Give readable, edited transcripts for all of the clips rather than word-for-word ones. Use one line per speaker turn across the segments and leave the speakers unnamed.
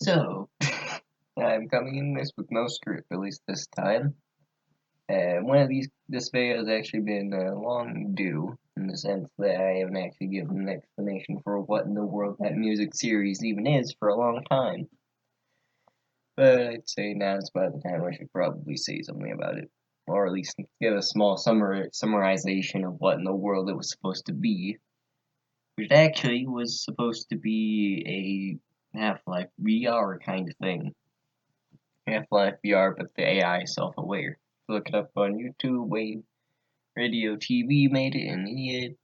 So, I'm coming in this with no script, at least this time. This video has actually been long due, in the sense that I haven't actually given an explanation for what in the world that music series even is for a long time. But I'd say now's about the time I should probably say something about it, or at least give a small summarization of what in the world it was supposed to be, which actually was supposed to be a Half-Life VR kind of thing. Half-Life VR, but the AI is self-aware. Look it up on YouTube. Wave Radio TV made it, and he had a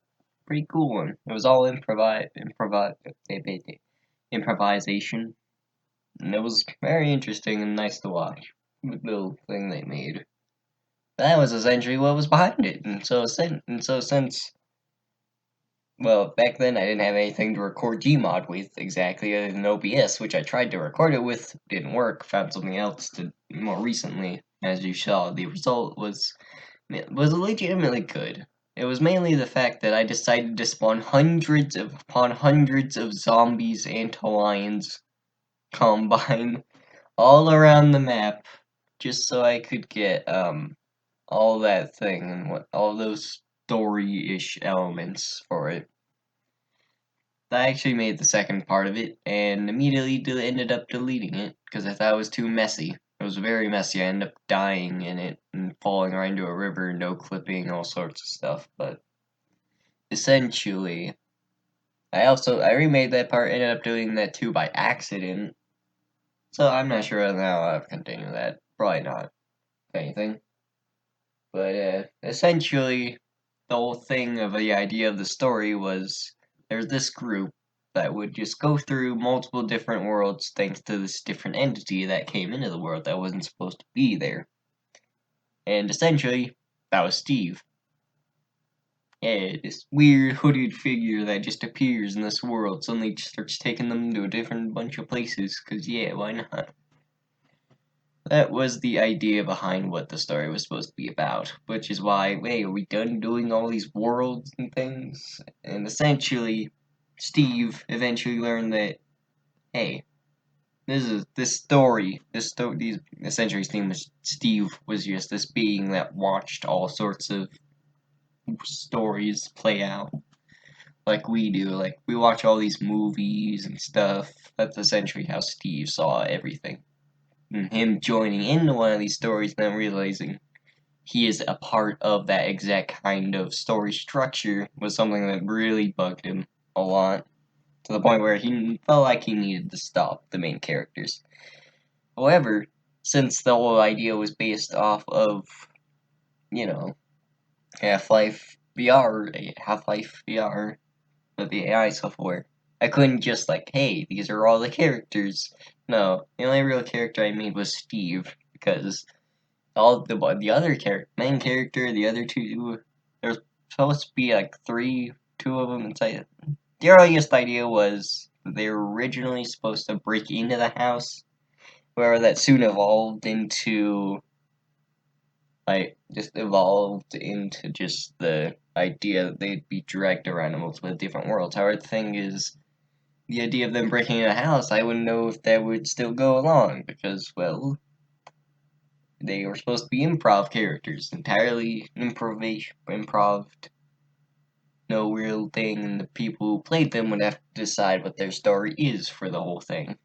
pretty cool one. It was all improvisation, and it was very interesting and nice to watch. The little thing they made. That was essentially what was behind it, since well, back then I didn't have anything to record Gmod with exactly other than OBS, which I tried to record it with, didn't work, found something else to more recently. As you saw, the result was legitimately good. It was mainly the fact that I decided to spawn hundreds upon hundreds of zombies and lions combine all around the map just so I could get all that thing and all those story-ish elements for it. I actually made the second part of it, and immediately ended up deleting it, because I thought it was too messy. It was very messy. I ended up dying in it, and falling right into a river, no clipping, all sorts of stuff, but essentially, I remade that part, ended up doing that too by accident, so I'm not sure now I'll continue that. Probably not, if anything. But, essentially, the whole thing of the idea of the story was, there's this group that would just go through multiple different worlds thanks to this different entity that came into the world that wasn't supposed to be there. And essentially, that was Steve. Yeah, this weird hooded figure that just appears in this world, suddenly starts taking them to a different bunch of places, cause yeah, why not? That was the idea behind what the story was supposed to be about, which is why, hey, are we done doing all these worlds and things? And essentially, Steve eventually learned that, hey, essentially Steve was just this being that watched all sorts of stories play out, like we do. Like, we watch all these movies and stuff. That's essentially how Steve saw everything. And him joining into one of these stories, then realizing he is a part of that exact kind of story structure, was something that really bugged him a lot, to the point where he felt like he needed to stop the main characters. However, since the whole idea was based off of, you know, Half-Life VR, but the AI software, I couldn't just like, hey, these are all the characters. No, the only real character I made was Steve, because all the other main character, the other two, there's supposed to be like two of them inside. The earliest idea was they were originally supposed to break into the house, where that soon evolved into just the idea that they'd be dragged around in multiple different worlds. However, the thing is, the idea of them breaking into a house, I wouldn't know if that would still go along, because, well, they were supposed to be improv characters, entirely improved, no real thing, and the people who played them would have to decide what their story is for the whole thing.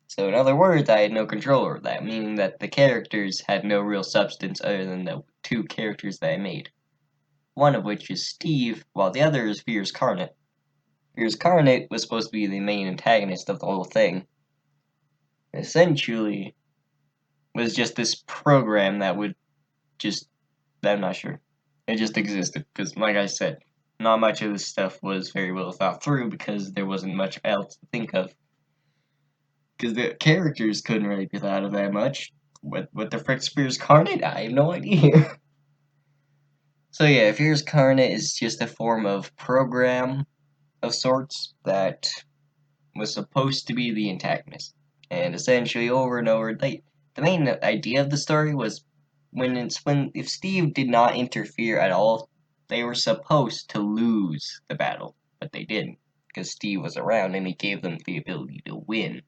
So in other words, I had no control over that, meaning that the characters had no real substance other than the two characters that I made. One of which is Steve, while the other is Fear's Carnate. Fear's Carnate was supposed to be the main antagonist of the whole thing. Essentially, was just this program that would I'm not sure. It just existed, because like I said, not much of this stuff was very well thought through, because there wasn't much else to think of. Because the characters couldn't really be thought of that much. What the frick's Fear's Carnate? I have no idea. So yeah, Fear's Carnate is just a form of program of sorts that was supposed to be the antagonist. And essentially, over and over, the main idea of the story was if Steve did not interfere at all, they were supposed to lose the battle, but they didn't, because Steve was around and he gave them the ability to win.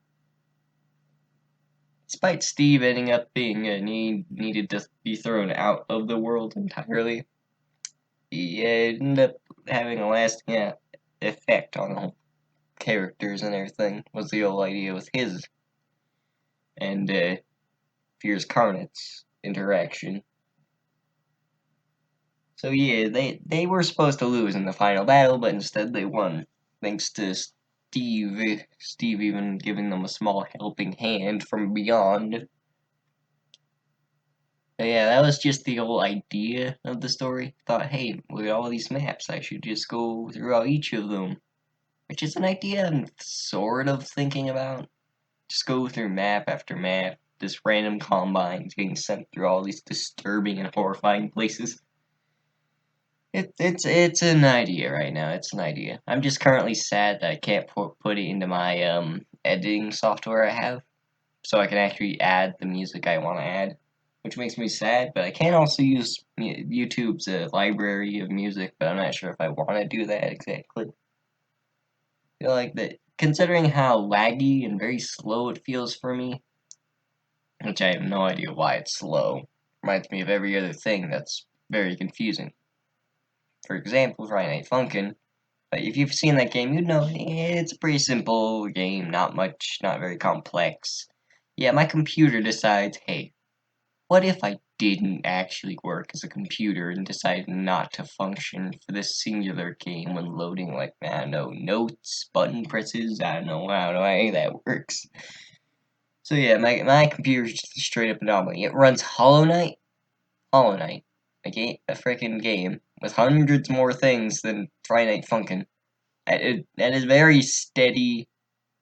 despite Steve ending up being needed to be thrown out of the world entirely, he ended up having a lasting effect on the characters and everything. Was the whole idea with his and Fierce Carnet's interaction. So yeah, they were supposed to lose in the final battle, but instead they won, thanks to Steve. Steve even giving them a small helping hand from beyond. But yeah, that was just the whole idea of the story. Thought, hey, look at all these maps. I should just go throughout each of them, which is an idea I'm sort of thinking about. Just go through map after map. This random combines getting sent through all these disturbing and horrifying places. It's an idea right now. It's an idea. I'm just currently sad that I can't put it into my editing software I have, so I can actually add the music I want to add, which makes me sad. But I can also use YouTube's library of music, but I'm not sure if I want to do that exactly. I feel like that, considering how laggy and very slow it feels for me, which I have no idea why it's slow. Reminds me of every other thing that's very confusing. For example, Friday Night Funkin'. If you've seen that game, you'd know it's a pretty simple game, not much, not very complex. Yeah, my computer decides, hey, what if I didn't actually work as a computer and decided not to function for this singular game when loading, like, I don't know, notes, button presses, I don't know how any of that works. So yeah, my computer's just a straight up anomaly. It runs Hollow Knight, a freaking game with hundreds more things than Friday Night Funkin'. That is very steady,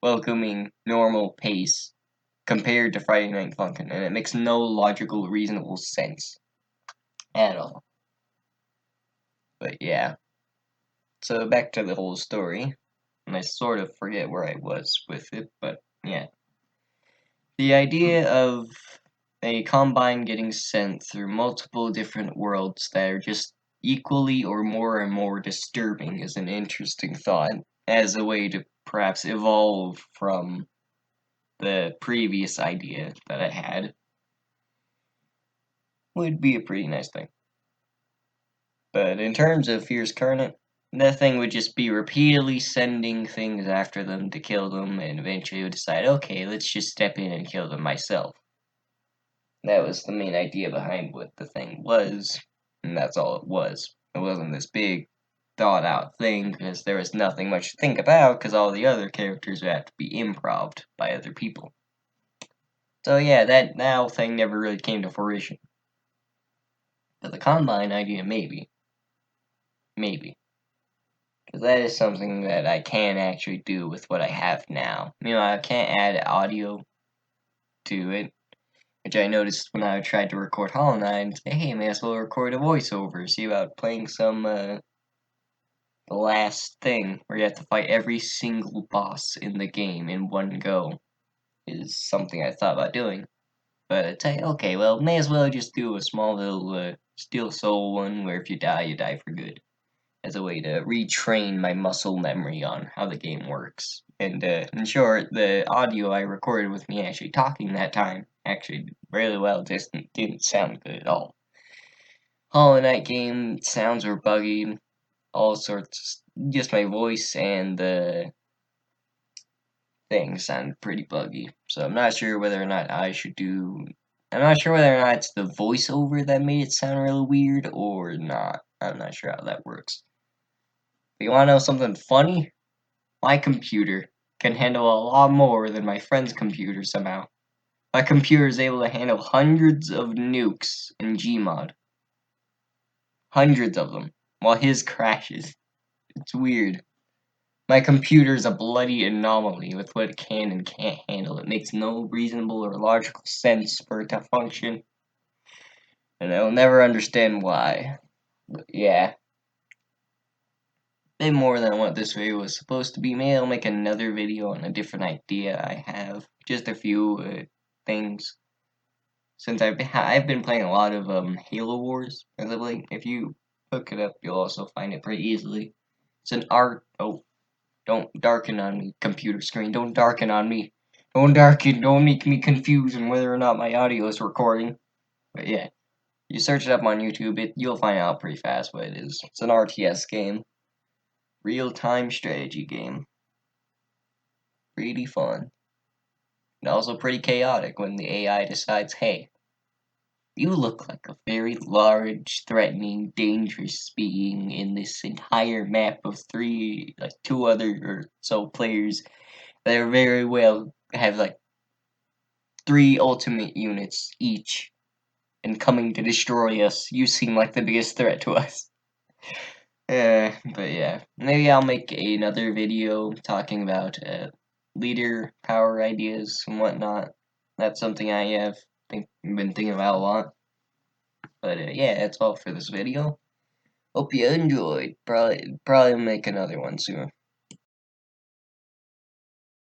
welcoming, normal pace compared to Friday Night Funkin', and it makes no logical, reasonable sense at all. But yeah, so back to the whole story, and I sort of forget where I was with it, but yeah. The idea of a combine getting sent through multiple different worlds that are just equally or more and more disturbing is an interesting thought as a way to perhaps evolve from the previous idea that I had. Would be a pretty nice thing. But in terms of Fierce Carnot, that thing would just be repeatedly sending things after them to kill them, and eventually would decide, okay, let's just step in and kill them myself. That was the main idea behind what the thing was, and that's all it was. It wasn't this big, thought out thing, because there was nothing much to think about, because all the other characters would have to be improv'd by other people. So yeah, that now thing never really came to fruition. But the Combine idea, maybe. Maybe. Because that is something that I can actually do with what I have now. I can't add audio to it, which I noticed when I tried to record Hollow Knight and say, hey, may as well record a voiceover, see about playing some, the last thing, where you have to fight every single boss in the game in one go, is something I thought about doing. But I'd say, okay, well, may as well just do a small little, Steel Soul one, where if you die for good, as a way to retrain my muscle memory on how the game works. And in short, the audio I recorded with me actually talking that time actually did really well, just didn't sound good at all. Hollow Knight game sounds were buggy, all sorts, just my voice and the thing sounded pretty buggy. So I'm not sure whether or not I'm not sure whether or not it's the voiceover that made it sound really weird or not. I'm not sure how that works. But you wanna know something funny? My computer can handle a lot more than my friend's computer somehow. My computer is able to handle hundreds of nukes in Gmod. Hundreds of them. While his crashes. It's weird. My computer is a bloody anomaly with what it can and can't handle. It makes no reasonable or logical sense for it to function. And I'll never understand why. But yeah. Bit more than what this video was supposed to be. Maybe I'll make another video on a different idea I have. Just a few things. Since I've been playing a lot of Halo Wars as of late. If you look it up, you'll also find it pretty easily. It's an art. Oh, don't darken on me, computer screen. Don't darken on me. Don't darken, don't make me confused on whether or not my audio is recording. But yeah, you search it up on YouTube, you'll find out pretty fast what it is. It's an RTS game. Real-time strategy game. Pretty fun. And also pretty chaotic when the AI decides, hey, you look like a very large, threatening, dangerous being in this entire map of two other or so players that are very well have like 3 ultimate units each and coming to destroy us. You seem like the biggest threat to us. But yeah, maybe I'll make another video talking about leader power ideas and whatnot. That's something I have been thinking about a lot. But yeah, that's all for this video. Hope you enjoyed. Probably make another one soon.